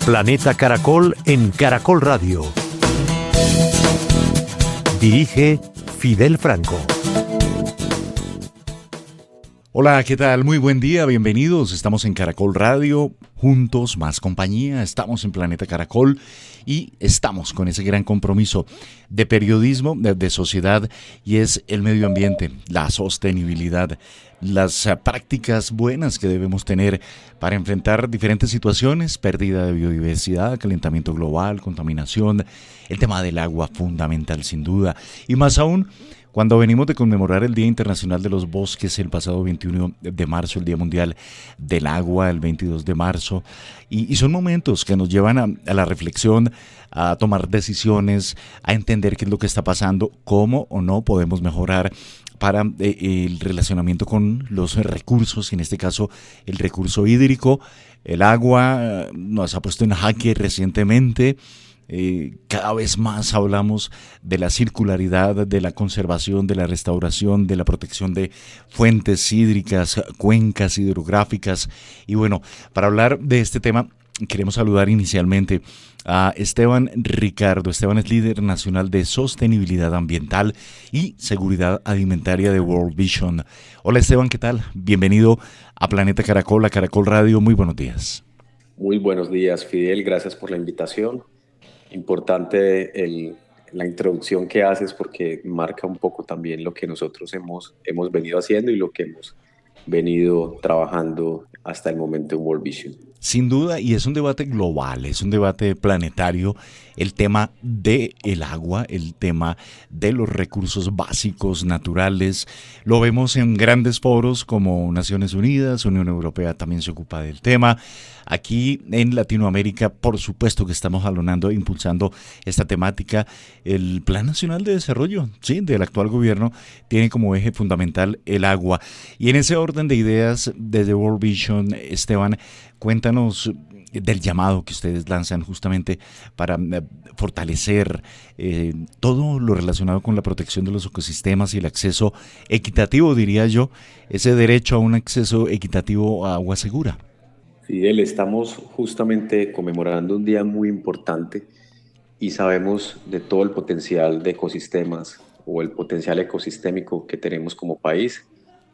Planeta Caracol en Caracol Radio. Dirige Fidel Franco. Hola, ¿qué tal? Muy buen día, bienvenidos. Estamos en Caracol Radio, juntos, más compañía. Estamos en Planeta Caracol y estamos con ese gran compromiso de periodismo, de sociedad, y es el medio ambiente, la sostenibilidad, las prácticas buenas que debemos tener para enfrentar diferentes situaciones: pérdida de biodiversidad, calentamiento global, contaminación, el tema del agua fundamental sin duda, y más aún cuando venimos de conmemorar el Día Internacional de los Bosques el pasado 21 de marzo, el Día Mundial del Agua el 22 de marzo, y son momentos que nos llevan a la reflexión, a tomar decisiones, a entender qué es lo que está pasando, cómo o no podemos mejorar para el relacionamiento con los recursos, y en este caso el recurso hídrico. El agua nos ha puesto en jaque recientemente. Cada vez más hablamos de la circularidad, de la conservación, de la restauración, de la protección de fuentes hídricas, cuencas hidrográficas. Y bueno, para hablar de este tema queremos saludar inicialmente a Esteban Ricardo. Esteban es líder nacional de sostenibilidad ambiental y seguridad alimentaria de World Vision. Hola Esteban, ¿qué tal? Bienvenido a Planeta Caracol, a Caracol Radio. Muy buenos días. Muy buenos días, Fidel. Gracias por la invitación. Importante la introducción que haces, porque marca un poco también lo que nosotros hemos venido haciendo y lo que hemos venido trabajando hasta el momento en World Vision. Sin duda, y es un debate global, es un debate planetario, el tema del agua, el tema de los recursos básicos naturales. Lo vemos en grandes foros como Naciones Unidas, Unión Europea también se ocupa del tema. Aquí en Latinoamérica, por supuesto que estamos jalonando e impulsando esta temática. El Plan Nacional de Desarrollo, sí, del actual gobierno, tiene como eje fundamental el agua. Y en ese orden de ideas, desde World Vision, Esteban, cuéntanos del llamado que ustedes lanzan justamente para fortalecer todo lo relacionado con la protección de los ecosistemas y el acceso equitativo, diría yo, ese derecho a un acceso equitativo a agua segura. Fidel, estamos justamente conmemorando un día muy importante y sabemos de todo el potencial de ecosistemas o el potencial ecosistémico que tenemos como país.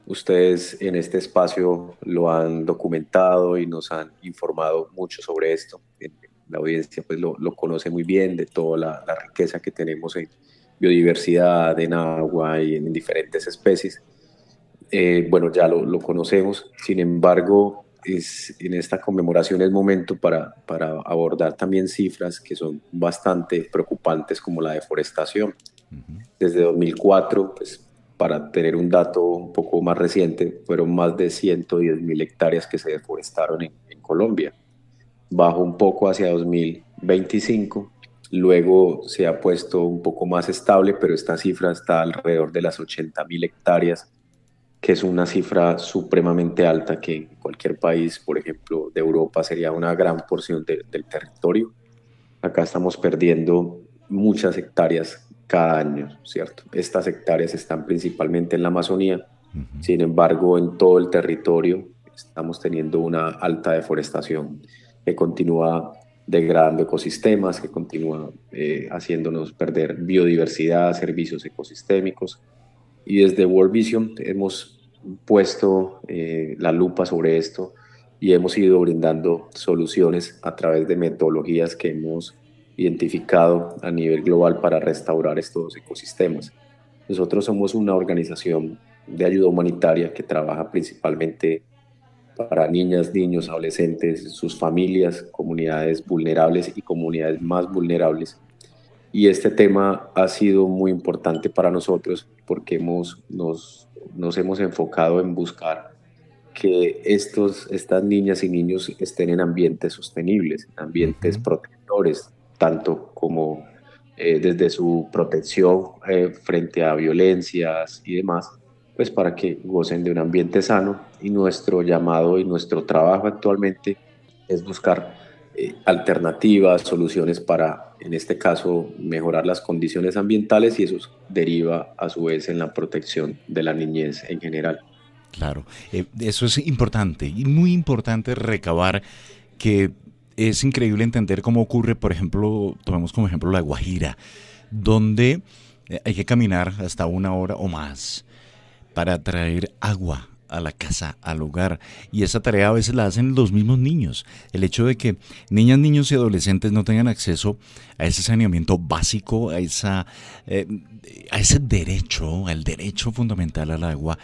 Ustedes en este espacio lo han documentado y nos han informado mucho sobre esto. La audiencia pues lo conoce muy bien, de toda la riqueza que tenemos en biodiversidad, en agua y en diferentes especies. Bueno, ya lo conocemos. Sin embargo, en esta conmemoración es momento para abordar también cifras que son bastante preocupantes, como la deforestación. Desde 2004, pues, para tener un dato un poco más reciente, fueron más de 110.000 hectáreas que se deforestaron en Colombia. Bajó un poco hacia 2025, luego se ha puesto un poco más estable, pero esta cifra está alrededor de las 80.000 hectáreas, que es una cifra supremamente alta, que en cualquier país, por ejemplo, de Europa, sería una gran porción del territorio. Acá estamos perdiendo muchas hectáreas cada año, ¿cierto? Estas hectáreas están principalmente en la Amazonía. Sin embargo, en todo el territorio estamos teniendo una alta deforestación que continúa degradando ecosistemas, que continúa haciéndonos perder biodiversidad, servicios ecosistémicos. Y desde World Vision hemos puesto la lupa sobre esto y hemos ido brindando soluciones a través de metodologías que hemos identificado a nivel global para restaurar estos ecosistemas. Nosotros somos una organización de ayuda humanitaria que trabaja principalmente para niñas, niños, adolescentes, sus familias, comunidades vulnerables y comunidades más vulnerables. Y este tema ha sido muy importante para nosotros porque nos hemos enfocado en buscar que estas niñas y niños estén en ambientes sostenibles, ambientes protectores, tanto como desde su protección frente a violencias y demás, pues para que gocen de un ambiente sano. Y nuestro llamado y nuestro trabajo actualmente es buscar alternativas, soluciones para, en este caso, mejorar las condiciones ambientales, y eso deriva a su vez en la protección de la niñez en general. Claro, eso es importante y muy importante recabar que es increíble entender cómo ocurre, por ejemplo, tomemos como ejemplo La Guajira, donde hay que caminar hasta 1 hora o más para traer agua a la casa, al hogar. Y esa tarea a veces la hacen los mismos niños. El hecho de que niñas, niños y adolescentes no tengan acceso a ese saneamiento básico, a ese derecho, al derecho fundamental al agua,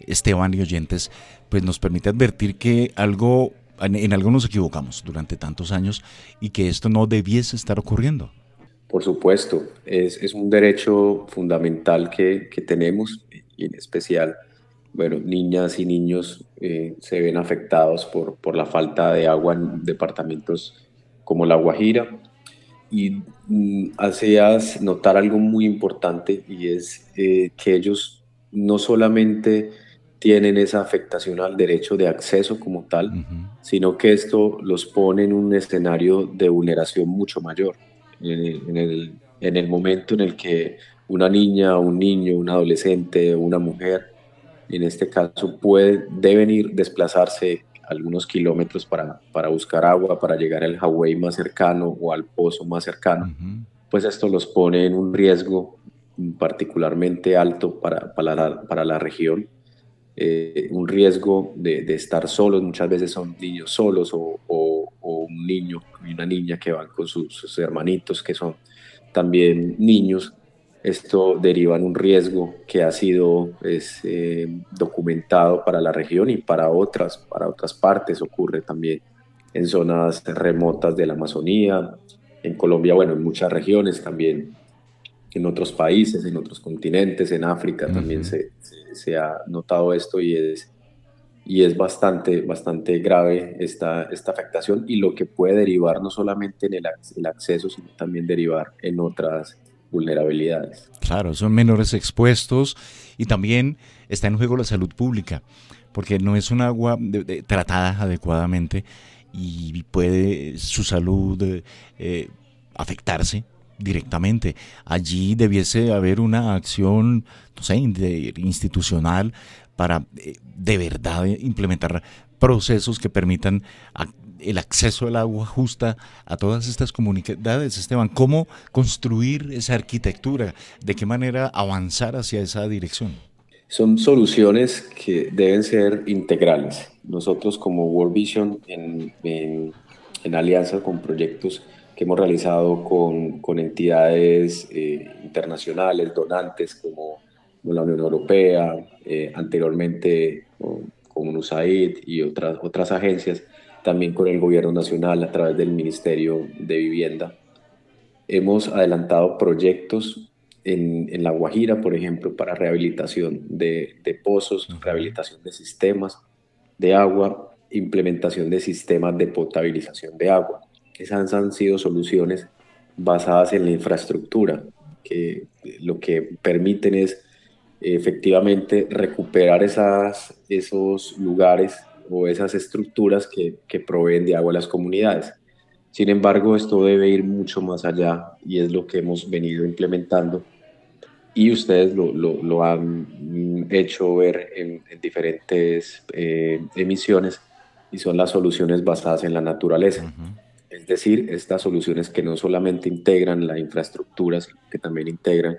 Esteban y oyentes, pues nos permite advertir que en algo nos equivocamos durante tantos años y que esto no debiese estar ocurriendo. Por supuesto, es un derecho fundamental que tenemos y en especial, bueno, niñas y niños se ven afectados por la falta de agua en departamentos como La Guajira. Y hacías notar algo muy importante y es que ellos no solamente tienen esa afectación al derecho de acceso como tal, Ujú, sino que esto los pone en un escenario de vulneración mucho mayor. En el momento en el que una niña, un niño, un adolescente, una mujer, en este caso, deben ir desplazarse algunos kilómetros para buscar agua, para llegar al Hawái más cercano o al pozo más cercano, ujú, pues esto los pone en un riesgo particularmente alto para la región, un riesgo de estar solos, muchas veces son niños solos o un niño y una niña que van con sus hermanitos que son también niños. Esto deriva en un riesgo que ha sido documentado para la región y para otras partes. Ocurre también en zonas remotas de la Amazonía, en Colombia, bueno, en muchas regiones también, en otros países, en otros continentes, en África también ujú. se ha notado esto y es bastante grave esta afectación y lo que puede derivar no solamente en el acceso, sino también derivar en otras vulnerabilidades. Claro, son menores expuestos y también está en juego la salud pública, porque no es un agua tratada adecuadamente y puede su salud afectarse directamente. Allí debiese haber una acción, no sé, institucional para de verdad implementar procesos que permitan el acceso al agua justa a todas estas comunidades. Esteban, ¿cómo construir esa arquitectura? ¿De qué manera avanzar hacia esa dirección? Son soluciones que deben ser integrales. Nosotros como World Vision, en alianza con proyectos que hemos realizado con entidades internacionales, donantes como la Unión Europea, anteriormente con USAID y otras agencias, también con el gobierno nacional a través del Ministerio de Vivienda. Hemos adelantado proyectos en La Guajira, por ejemplo, para rehabilitación de pozos, Ujú, rehabilitación de sistemas de agua, implementación de sistemas de potabilización de agua. Esas han sido soluciones basadas en la infraestructura, que lo que permiten es efectivamente recuperar esos lugares o esas estructuras que proveen de agua a las comunidades. Sin embargo, esto debe ir mucho más allá y es lo que hemos venido implementando y ustedes lo han hecho ver en diferentes emisiones y son las soluciones basadas en la naturaleza. ujú. Es decir, estas soluciones que no solamente integran la infraestructura, sino que también integran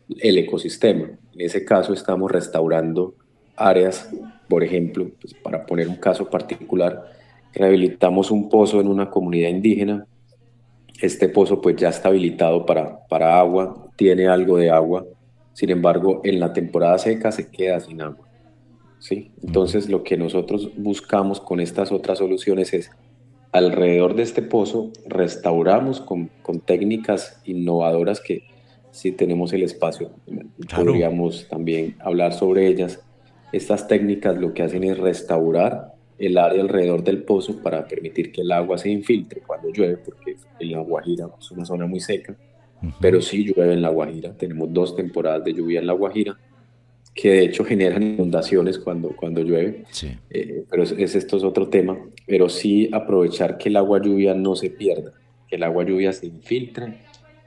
el ecosistema. En ese caso estamos restaurando áreas, por ejemplo, pues para poner un caso particular, rehabilitamos un pozo en una comunidad indígena. Este pozo pues ya está habilitado para agua, tiene algo de agua, sin embargo en la temporada seca se queda sin agua, ¿sí? Ujú. Entonces lo que nosotros buscamos con estas otras soluciones es alrededor de este pozo restauramos con técnicas innovadoras que si tenemos el espacio Claro. podríamos también hablar sobre ellas. Estas técnicas lo que hacen es restaurar el área alrededor del pozo para permitir que el agua se infiltre cuando llueve, porque en La Guajira es una zona muy seca, pero Ujú. sí llueve en La Guajira. Tenemos 2 temporadas de lluvia en La Guajira que de hecho generan inundaciones cuando llueve, Sí. pero esto es otro tema, pero sí aprovechar que el agua lluvia no se pierda, que el agua lluvia se infiltre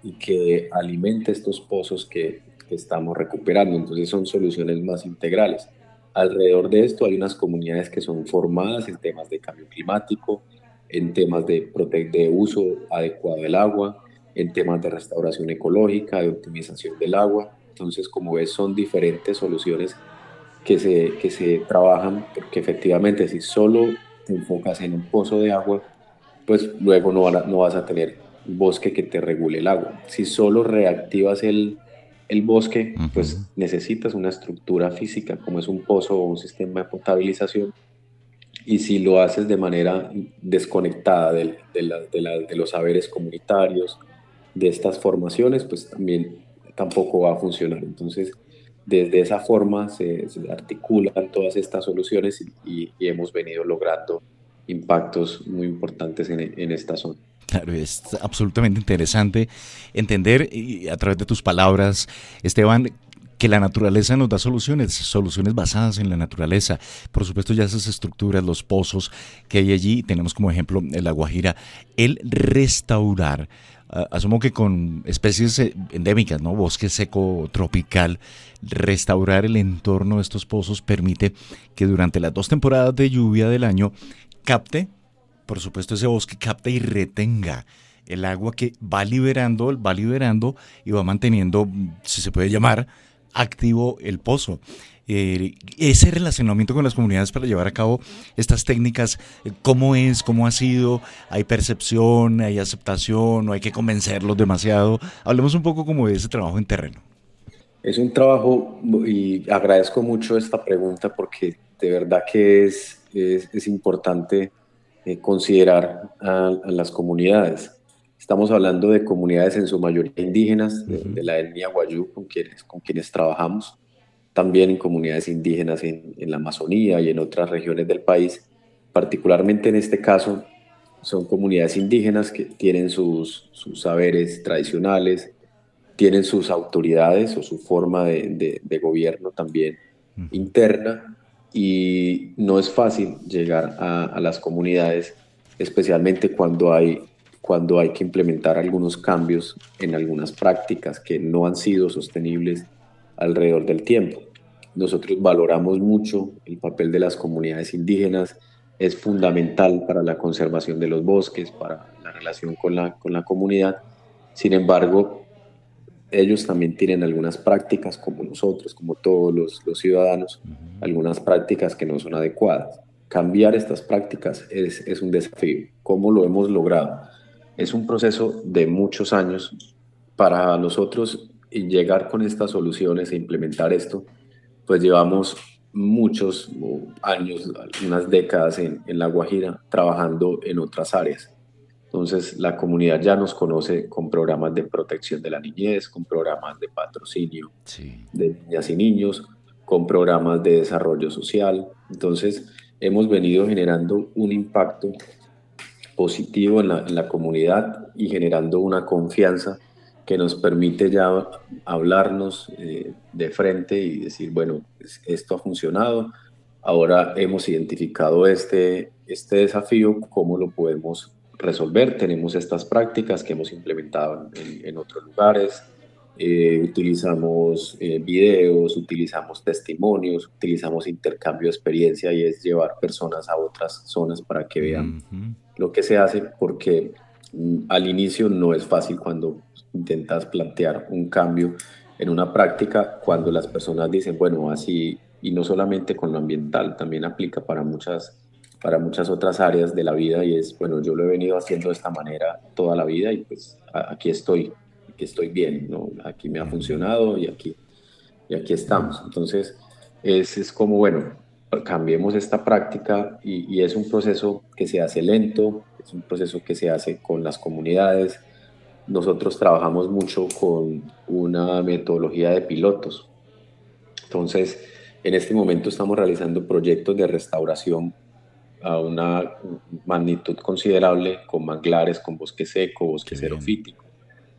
y que alimente estos pozos que estamos recuperando. Entonces son soluciones más integrales. Alrededor de esto hay unas comunidades que son formadas en temas de cambio climático, en temas de uso adecuado del agua, en temas de restauración ecológica, de optimización del agua. Entonces, como ves, son diferentes soluciones que se trabajan, porque efectivamente si solo te enfocas en un pozo de agua, pues luego no vas a tener un bosque que te regule el agua. Si solo reactivas el bosque, Ujú. pues necesitas una estructura física, como es un pozo o un sistema de potabilización, y si lo haces de manera desconectada de los saberes comunitarios, de estas formaciones, pues también tampoco va a funcionar. Entonces, desde esa forma se articulan todas estas soluciones y hemos venido logrando impactos muy importantes en esta zona. Claro, es absolutamente interesante entender y a través de tus palabras, Esteban, que la naturaleza nos da soluciones, soluciones basadas en la naturaleza. Por supuesto, ya esas estructuras, los pozos que hay allí, tenemos como ejemplo en La Guajira, el restaurar, asumo que con especies endémicas, ¿no? Bosque seco tropical, restaurar el entorno de estos pozos permite que durante las 2 temporadas de lluvia del año capte, por supuesto, ese bosque capta y retenga el agua que va liberando y va manteniendo, si se puede llamar, activo el pozo. Ese relacionamiento con las comunidades para llevar a cabo estas técnicas, ¿cómo es? ¿Cómo ha sido? ¿Hay percepción? ¿Hay aceptación? ¿No hay que convencerlos demasiado? Hablemos un poco como de ese trabajo en terreno. Es un trabajo y agradezco mucho esta pregunta porque de verdad que es importante considerar a las comunidades. Estamos hablando de comunidades en su mayoría indígenas, de Ujú. la etnia Wayuu, con quienes trabajamos, también en comunidades indígenas en la Amazonía y en otras regiones del país. Particularmente en este caso, son comunidades indígenas que tienen sus saberes tradicionales, tienen sus autoridades o su forma de gobierno también interna, y no es fácil llegar a las comunidades, especialmente cuando hay que implementar algunos cambios en algunas prácticas que no han sido sostenibles alrededor del tiempo. Nosotros valoramos mucho el papel de las comunidades indígenas, es fundamental para la conservación de los bosques, para la relación con la comunidad. Sin embargo, ellos también tienen algunas prácticas como nosotros, como todos los ciudadanos, algunas prácticas que no son adecuadas. Cambiar estas prácticas es un desafío. ¿Cómo lo hemos logrado? Es un proceso de muchos años para nosotros, y llegar con estas soluciones e implementar esto, pues llevamos muchos años, unas décadas en La Guajira trabajando en otras áreas. Entonces, la comunidad ya nos conoce con programas de protección de la niñez, con programas de patrocinio Sí. de niñas y niños, con programas de desarrollo social. Entonces, hemos venido generando un impacto positivo en la comunidad y generando una confianza que nos permite ya hablarnos de frente y decir, bueno, pues, esto ha funcionado, ahora hemos identificado este desafío, ¿cómo lo podemos resolver? Tenemos estas prácticas que hemos implementado en otros lugares, utilizamos videos, utilizamos testimonios, utilizamos intercambio de experiencia, y es llevar personas a otras zonas para que vean Ujú. lo que se hace, porque al inicio no es fácil cuando intentas plantear un cambio en una práctica, cuando las personas dicen, bueno, así, y no solamente con lo ambiental, también aplica para muchas otras áreas de la vida, y es, bueno, yo lo he venido haciendo de esta manera toda la vida y pues aquí estoy bien, ¿no? Aquí me ha funcionado y aquí estamos. Entonces, es como, bueno, cambiemos esta práctica, y es un proceso que se hace lento, es un proceso que se hace con las comunidades. Nosotros trabajamos mucho con una metodología de pilotos. Entonces, en este momento estamos realizando proyectos de restauración a una magnitud considerable, con manglares, con bosque seco, bosque Qué bien. xerofítico,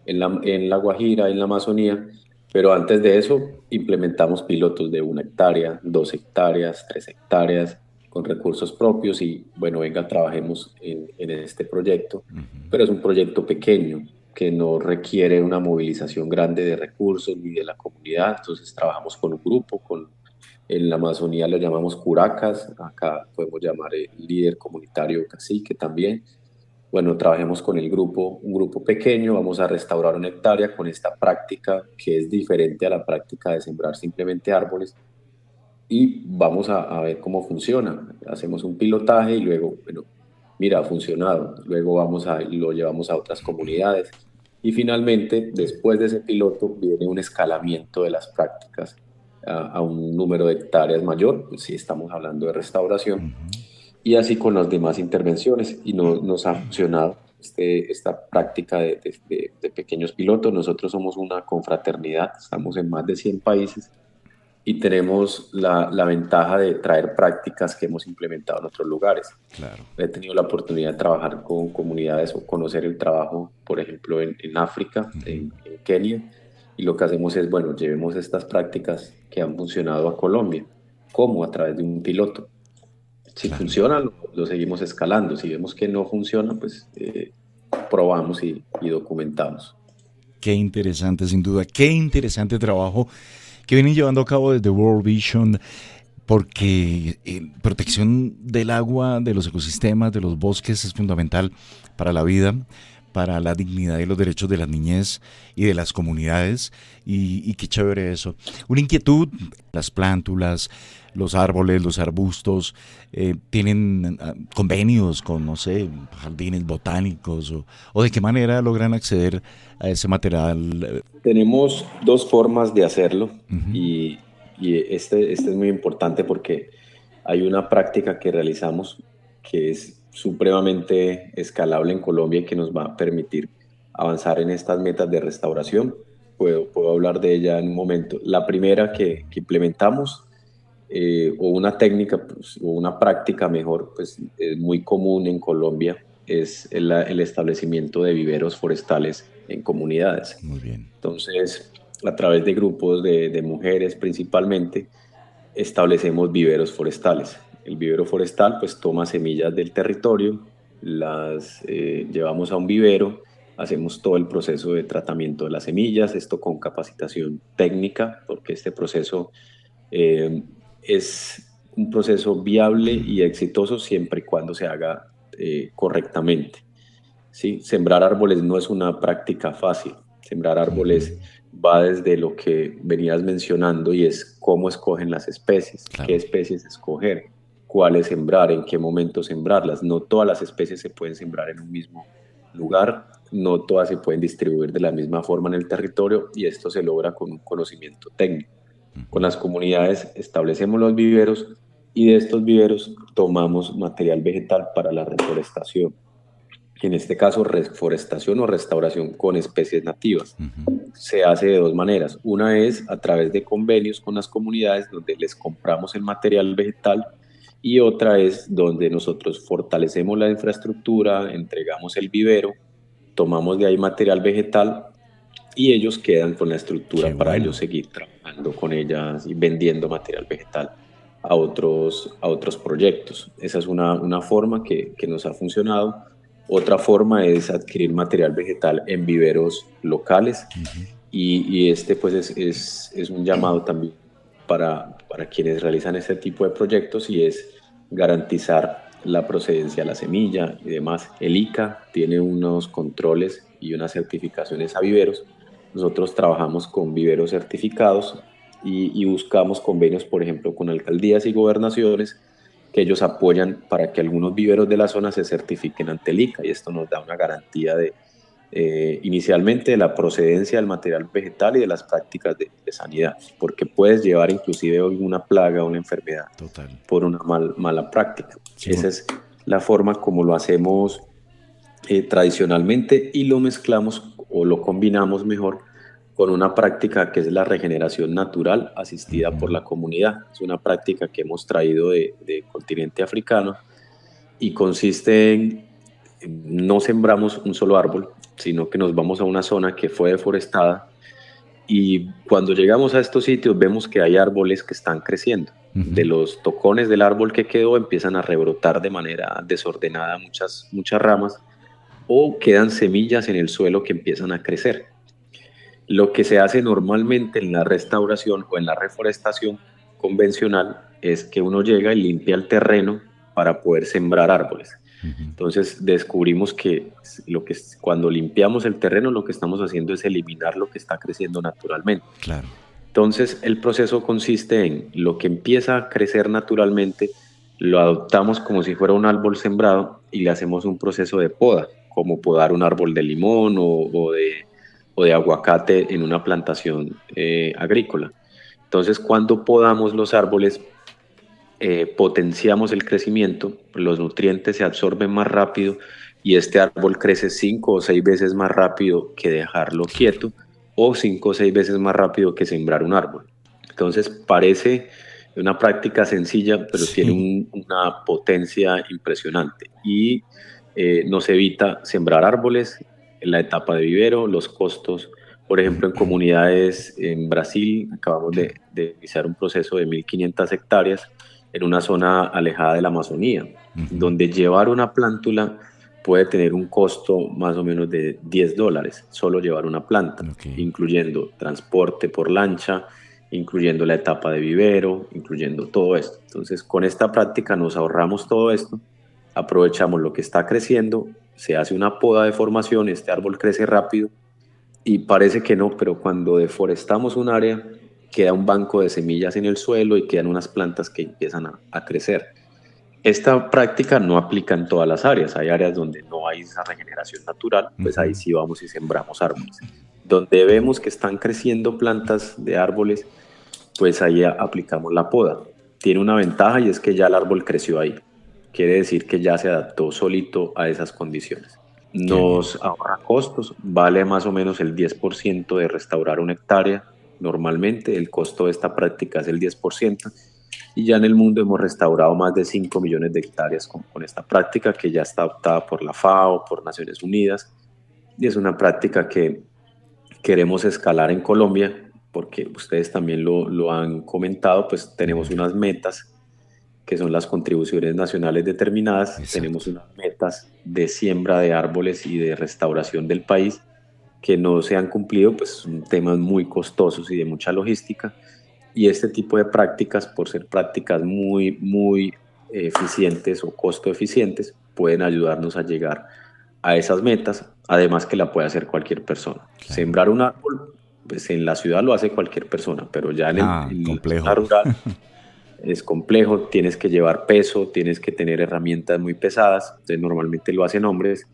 en la Guajira, en la Amazonía. Pero antes de eso implementamos pilotos de 1 hectárea, 2 hectáreas, 3 hectáreas, con recursos propios, y bueno, venga, trabajemos en este proyecto. Pero es un proyecto pequeño que no requiere una movilización grande de recursos ni de la comunidad. Entonces trabajamos con un grupo, en la Amazonía lo llamamos curacas, acá podemos llamar líder comunitario cacique también. bueno, trabajemos con el grupo, un grupo pequeño, vamos a restaurar 1 hectárea con esta práctica que es diferente a la práctica de sembrar simplemente árboles y vamos a ver cómo funciona. Hacemos un pilotaje y luego, bueno, mira, ha funcionado. Luego lo llevamos a otras comunidades y finalmente, después de ese piloto, viene un escalamiento de las prácticas a un número de hectáreas mayor, pues, si estamos hablando de restauración, y así con las demás intervenciones. Y nos ha funcionado esta práctica de pequeños pilotos. Nosotros somos una confraternidad, estamos en más de 100 países y tenemos la ventaja de traer prácticas que hemos implementado en otros lugares. Claro. He tenido la oportunidad de trabajar con comunidades o conocer el trabajo, por ejemplo, en África, en Kenia, y lo que hacemos es, bueno, llevemos estas prácticas que han funcionado a Colombia. ¿Cómo? A través de un piloto. Si Claro. funciona, lo seguimos escalando. Si vemos que no funciona, pues probamos y documentamos. Qué interesante, sin duda. Qué interesante trabajo que vienen llevando a cabo desde World Vision, porque protección del agua, de los ecosistemas, de los bosques es fundamental para la vida, para la dignidad y los derechos de la niñez y de las comunidades, y qué chévere eso. Una inquietud, las plántulas, los árboles, los arbustos, tienen convenios con, no sé, jardines botánicos, o de qué manera logran acceder a ese material. Tenemos dos formas de hacerlo Uh-huh. y este es muy importante porque hay una práctica que realizamos que es supremamente escalable en Colombia y que nos va a permitir avanzar en estas metas de restauración. Puedo hablar de ella en un momento. La primera que implementamos, o una técnica, pues, o una práctica mejor, pues es muy común en Colombia, es el establecimiento de viveros forestales en comunidades. Muy bien. Entonces, a través de grupos de mujeres principalmente, establecemos viveros forestales. El vivero forestal pues toma semillas del territorio, las llevamos a un vivero, hacemos todo el proceso de tratamiento de las semillas, esto con capacitación técnica, porque este proceso eh, es un proceso viable y exitoso siempre y cuando se haga correctamente. ¿Sí? Sembrar árboles no es una práctica fácil. Sembrar árboles va desde lo que venías mencionando y es cómo escogen las especies, Claro. qué especies escoger, cuáles sembrar, en qué momento sembrarlas. No todas las especies se pueden sembrar en un mismo lugar, no todas se pueden distribuir de la misma forma en el territorio y esto se logra con un conocimiento técnico. Con las comunidades establecemos los viveros y de estos viveros tomamos material vegetal para la reforestación. En este caso, reforestación o restauración con especies nativas. Uh-huh. Se hace de dos maneras. Una es a través de convenios con las comunidades donde les compramos el material vegetal y otra es donde nosotros fortalecemos la infraestructura, entregamos el vivero, tomamos de ahí material vegetal y ellos quedan con la estructura Qué para bueno. ellos seguir trabajando con ellas y vendiendo material vegetal a otros proyectos. Esa es una forma que nos ha funcionado. Otra forma es adquirir material vegetal en viveros locales y este pues es un llamado también para quienes realizan este tipo de proyectos y es garantizar la procedencia de la semilla y demás. El ICA tiene unos controles y unas certificaciones a viveros. Nosotros trabajamos con viveros certificados y buscamos convenios, por ejemplo, con alcaldías y gobernaciones que ellos apoyan para que algunos viveros de la zona se certifiquen ante el ICA y esto nos da una garantía de inicialmente de la procedencia del material vegetal y de las prácticas de sanidad, porque puedes llevar inclusive una plaga o una enfermedad Total. por una mala práctica. Sí, Esa es la forma como lo hacemos tradicionalmente y lo mezclamos o lo combinamos mejor con una práctica que es la regeneración natural asistida por la comunidad. Es una práctica que hemos traído del continente africano y consiste en no sembramos un solo árbol, sino que nos vamos a una zona que fue deforestada y cuando llegamos a estos sitios vemos que hay árboles que están creciendo. De los tocones del árbol que quedó empiezan a rebrotar de manera desordenada muchas ramas o quedan semillas en el suelo que empiezan a crecer. Lo que se hace normalmente en la restauración o en la reforestación convencional es que uno llega y limpia el terreno para poder sembrar árboles. Entonces descubrimos que cuando limpiamos el terreno, lo que estamos haciendo es eliminar lo que está creciendo naturalmente. Claro. Entonces el proceso consiste en lo que empieza a crecer naturalmente, lo adoptamos como si fuera un árbol sembrado y le hacemos un proceso de poda, como podar un árbol de limón o de aguacate en una plantación agrícola. Entonces, cuando podamos los árboles, potenciamos el crecimiento, los nutrientes se absorben más rápido y este árbol crece 5 o 6 veces más rápido que dejarlo quieto o 5 o 6 veces más rápido que sembrar un árbol. Entonces, parece una práctica sencilla, pero tiene una potencia impresionante y nos evita sembrar árboles en la etapa de vivero, los costos. Por ejemplo, en comunidades en Brasil acabamos de iniciar un proceso de 1.500 hectáreas en una zona alejada de la Amazonía, donde llevar una plántula puede tener un costo más o menos de $10, solo llevar una planta, incluyendo transporte por lancha, incluyendo la etapa de vivero, incluyendo todo esto. Entonces, con esta práctica nos ahorramos todo esto, aprovechamos lo que está creciendo, se hace una poda de formación, este árbol crece rápido y parece que no, pero cuando deforestamos un área, queda un banco de semillas en el suelo y quedan unas plantas que empiezan a crecer. Esta práctica no aplica en todas las áreas, hay áreas donde no hay esa regeneración natural, pues ahí sí vamos y sembramos árboles. Donde vemos que están creciendo plantas de árboles, pues ahí aplicamos la poda. Tiene una ventaja y es que ya el árbol creció ahí. Quiere decir que ya se adaptó solito a esas condiciones. Nos ahorra costos, vale más o menos el 10% de restaurar una hectárea. Normalmente el costo de esta práctica es el 10%. Y ya en el mundo hemos restaurado más de 5 millones de hectáreas con esta práctica que ya está adoptada por la FAO, por Naciones Unidas. Y es una práctica que queremos escalar en Colombia, porque ustedes también lo han comentado, pues tenemos unas metas que son las contribuciones nacionales determinadas. Exacto. Tenemos unas metas de siembra de árboles y de restauración del país que no se han cumplido, pues son temas muy costosos y de mucha logística. Y este tipo de prácticas, por ser prácticas muy eficientes o costo eficientes, pueden ayudarnos a llegar a esas metas, además que la puede hacer cualquier persona. Claro. Sembrar un árbol, pues en la ciudad lo hace cualquier persona, pero ya en la zona rural es complejo, tienes que llevar peso, tienes que tener herramientas muy pesadas, entonces normalmente lo hacen hombres.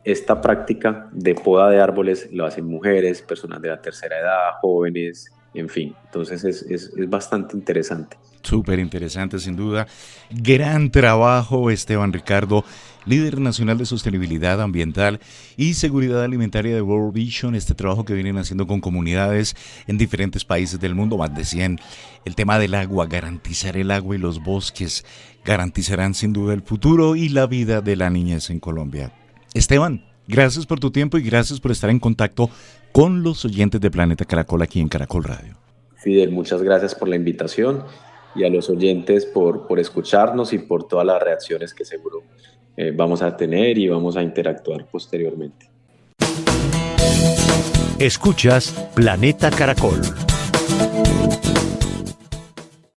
Esta práctica de poda de árboles lo hacen mujeres, personas de la tercera edad, jóvenes, en fin, entonces es bastante interesante. Súper interesante, sin duda. Gran trabajo, Esteban Ricardo, líder nacional de sostenibilidad ambiental y seguridad alimentaria de World Vision. Este trabajo que vienen haciendo con comunidades en diferentes países del mundo, más de 100. El tema del agua, garantizar el agua y los bosques garantizarán sin duda el futuro y la vida de la niñez en Colombia. Esteban, gracias por tu tiempo y gracias por estar en contacto con los oyentes de Planeta Caracol aquí en Caracol Radio. Fidel, muchas gracias por la invitación y a los oyentes por escucharnos y por todas las reacciones que seguro vamos a tener y vamos a interactuar posteriormente. Escuchas Planeta Caracol.